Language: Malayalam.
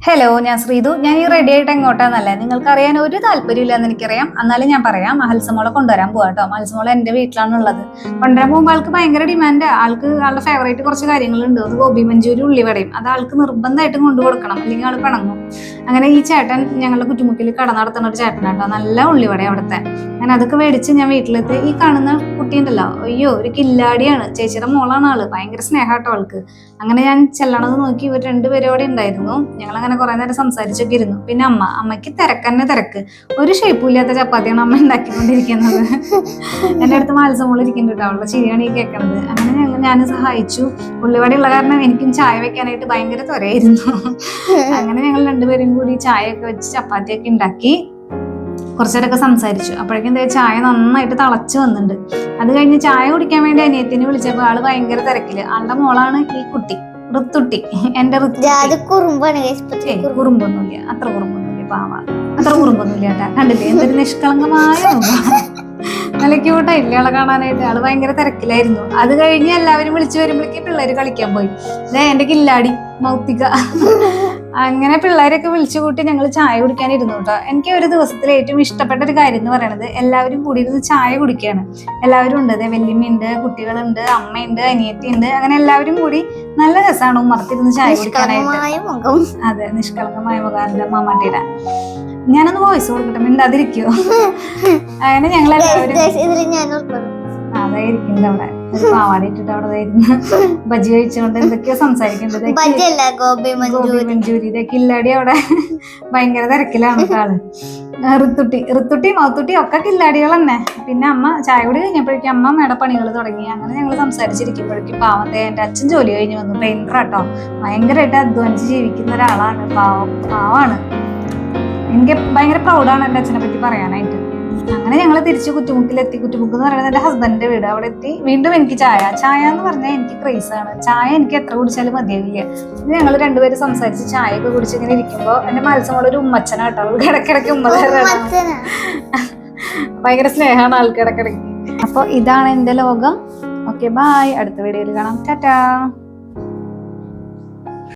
ഹലോ, ഞാൻ ശ്രീതു. ഞാൻ ഈ റെഡി ആയിട്ട് എങ്ങോട്ടാന്നല്ലേ നിങ്ങൾക്ക് അറിയാൻ ഒരു താല്പര്യമില്ലെന്ന് എനിക്കറിയാം. എന്നാലും ഞാൻ പറയാം, മഹത്സമോളെ കൊണ്ടുവരാൻ പോവാ കേട്ടോ. മഹത്സമോളെ എന്റെ വീട്ടിലാണുള്ളത്. കൊണ്ടുവരാൻ പോകുമ്പോൾ ആൾക്ക് ഭയങ്കര ഡിമാൻഡ്. ആളുടെ ഫേവറേറ്റ് കുറച്ച് കാര്യങ്ങളുണ്ട്. അത് ഗോബി മഞ്ചൂരി, ഉള്ളിവടയും. അത് ആൾക്ക് നിർബന്ധമായിട്ടും കൊണ്ടു കൊടുക്കണം, അല്ലെങ്കിൽ ആൾ പിണങ്ങും. അങ്ങനെ ഈ ചേട്ടൻ ഞങ്ങളുടെ കുറ്റുമുക്കിൽ കട നടത്തുന്ന ഒരു ചേട്ടനാട്ടോ. നല്ല ഉള്ളിവട അവിടുത്തെ. ഞാൻ അതൊക്കെ മേടിച്ച് ഞാൻ വീട്ടിലെത്തി. ഈ കാണുന്ന കുട്ടി ഉണ്ടല്ലോ, അയ്യോ ഒരു കില്ലാടിയാണ്. ചേച്ചിയുടെ മോളാണ് ആള്. ഭയങ്കര സ്നേഹാട്ടോ ആൾക്ക്. അങ്ങനെ ഞാൻ ചെല്ലണത് നോക്കി ഇവർ രണ്ടുപേരും അവിടെ ഉണ്ടായിരുന്നു. ഞങ്ങൾ അങ്ങനെ കുറെ നേരം സംസാരിച്ചൊക്കെ ഇരുന്നു. പിന്നെ അമ്മയ്ക്ക് തിരക്കന്നെ തിരക്ക്. ഒരു ഷേപ്പും ഇല്ലാത്ത ചപ്പാത്തിയാണ് അമ്മ ഉണ്ടാക്കിക്കൊണ്ടിരിക്കുന്നത്. എൻ്റെ അടുത്ത് മത്സമോള് ഇരിക്കുന്നുണ്ട്. അവളുടെ ചിരിയാണ് ഈ കേൾക്കണത്. അങ്ങനെ ഞാൻ സഹായിച്ചു. ഉള്ളിവടയുള്ള കാരണം എനിക്കും ചായ വെക്കാനായിട്ട് ഭയങ്കര ത്വരയായിരുന്നു. അങ്ങനെ ഞങ്ങൾ രണ്ടുപേരും കൂടി ചായയൊക്കെ വെച്ച് ചപ്പാത്തിയൊക്കെ ഉണ്ടാക്കി കുറച്ചേരൊക്കെ സംസാരിച്ചു. അപ്പോഴേക്കും എന്താ ചായ നന്നായിട്ട് തിളച്ച് വന്നിട്ടുണ്ട്. അത് കഴിഞ്ഞ് ചായ കുടിക്കാൻ വേണ്ടി അനിയത്തിനെ വിളിച്ചപ്പോൾ ആള് ഭയങ്കര തിരക്കില്. ആളുടെ മോളാണ് ഈ കുട്ടി, ഋത്തുട്ടി. എന്റെ കുറുമ്പൊന്നുമില്ല, അത്ര കുറുമ്പൊന്നുമില്ല, പാവ അത്ര കുറുമ്പൊന്നുമില്ല കേട്ടാ. കണ്ടില്ലേ എന്തൊരു നിഷ്കളങ്കമായ നല്ല ക്യൂട്ടായില്ലേ ആളെ കാണാനായിട്ട്. ആള് ഭയങ്കര തിരക്കിലായിരുന്നു. അത് കഴിഞ്ഞ് എല്ലാവരും വിളിച്ചു വരുമ്പോഴേക്കും പിള്ളേര് കളിക്കാൻ പോയി. എന്റെ കില്ലാടി മൗത്തിക. അങ്ങനെ പിള്ളേരൊക്കെ വിളിച്ചു കൂട്ടി ഞങ്ങൾ ചായ കുടിക്കാനിരുന്നു കേട്ടോ. എനിക്ക് ഒരു ദിവസത്തിൽ ഏറ്റവും ഇഷ്ടപ്പെട്ട ഒരു കാര്യം എന്ന് പറയുന്നത് എല്ലാവരും കൂടി ഇരുന്ന് ചായ കുടിക്കുകയാണ്. എല്ലാവരും ഉണ്ട്, അതെ വല്യമ്മയുണ്ട്, കുട്ടികളുണ്ട്, അമ്മയുണ്ട്, അനിയത്തിയുണ്ട്. അങ്ങനെ എല്ലാവരും കൂടി നല്ല രസമാണ് ഉമ്മർത്തിരുന്ന് ചായ കുടിക്കാനായിട്ട്. അതെ, നിഷ്കളങ്കമായ മുഖാന്റെ മാമാട്ടിയുടെ. ഞാനൊന്ന് വോയിസ് കൊടുക്കട്ടെ, മിണ്ടാതിരിക്കോ? അങ്ങനെ ഞങ്ങൾ എല്ലാവരും അതായിരിക്കും അവിടെ പാവാടി ഇട്ടിട്ട് അവിടെ ബജി കഴിച്ചുകൊണ്ട് എന്തൊക്കെയോ സംസാരിക്കേണ്ടത്. ഗോബി മഞ്ചൂരി കില്ലാടി അവിടെ ഭയങ്കര തിരക്കിലാണ് ആള്. ഋത്തുട്ടി മൗത്തുട്ടി ഒക്കെ കില്ലാടികൾ തന്നെ. പിന്നെ അമ്മ ചായ കൂടി കഴിഞ്ഞപ്പോഴേക്കും അമ്മ മേടെ പണികൾ തുടങ്ങി. അങ്ങനെ ഞങ്ങൾ സംസാരിച്ചിരിക്കുമ്പോഴേക്കും പാവത്തെ എന്റെ അച്ഛൻ ജോലി കഴിഞ്ഞ് വന്നു. പെയിന്ററാട്ടോ. ഭയങ്കരമായിട്ട് അധ്വാനിച്ച് ജീവിക്കുന്ന ഒരാളാണ്. പാവാണ്. എനിക്ക് ഭയങ്കര പ്രൗഡാണ് എൻ്റെ അച്ഛനെ പറ്റി പറയാനായിട്ട്. അങ്ങനെ ഞങ്ങൾ തിരിച്ച് കുറ്റുമുക്കിലെത്തി. കുറ്റുമുക്ക് എന്ന് പറയുന്നത് എൻ്റെ ഹസ്ബൻഡിന്റെ വീട്. അവിടെ എത്തി വീണ്ടും എനിക്ക് ചായ എന്ന് പറഞ്ഞാൽ എനിക്ക് ക്രേസാണ്. ചായ എനിക്ക് എത്ര കുടിച്ചാലും മതിയാവില്ല. ഇത് ഞങ്ങൾ രണ്ടുപേരും സംസാരിച്ച് ചായയൊക്കെ കുടിച്ച് ഇങ്ങനെ ഇരിക്കുമ്പോൾ എൻ്റെ മത്സരം ഒരു ഉമ്മച്ചനാട്ടോ. അവൾക്ക് ഇടയ്ക്കിടയ്ക്ക് ഭയങ്കര സ്നേഹമാണ് ആൾക്ക് ഇടയ്ക്കിടയ്ക്ക്. അപ്പൊ ഇതാണ് എൻ്റെ ലോകം. Okay, bye. അടുത്ത വീഡിയോയിൽ കാണാം. ടാറ്റാ.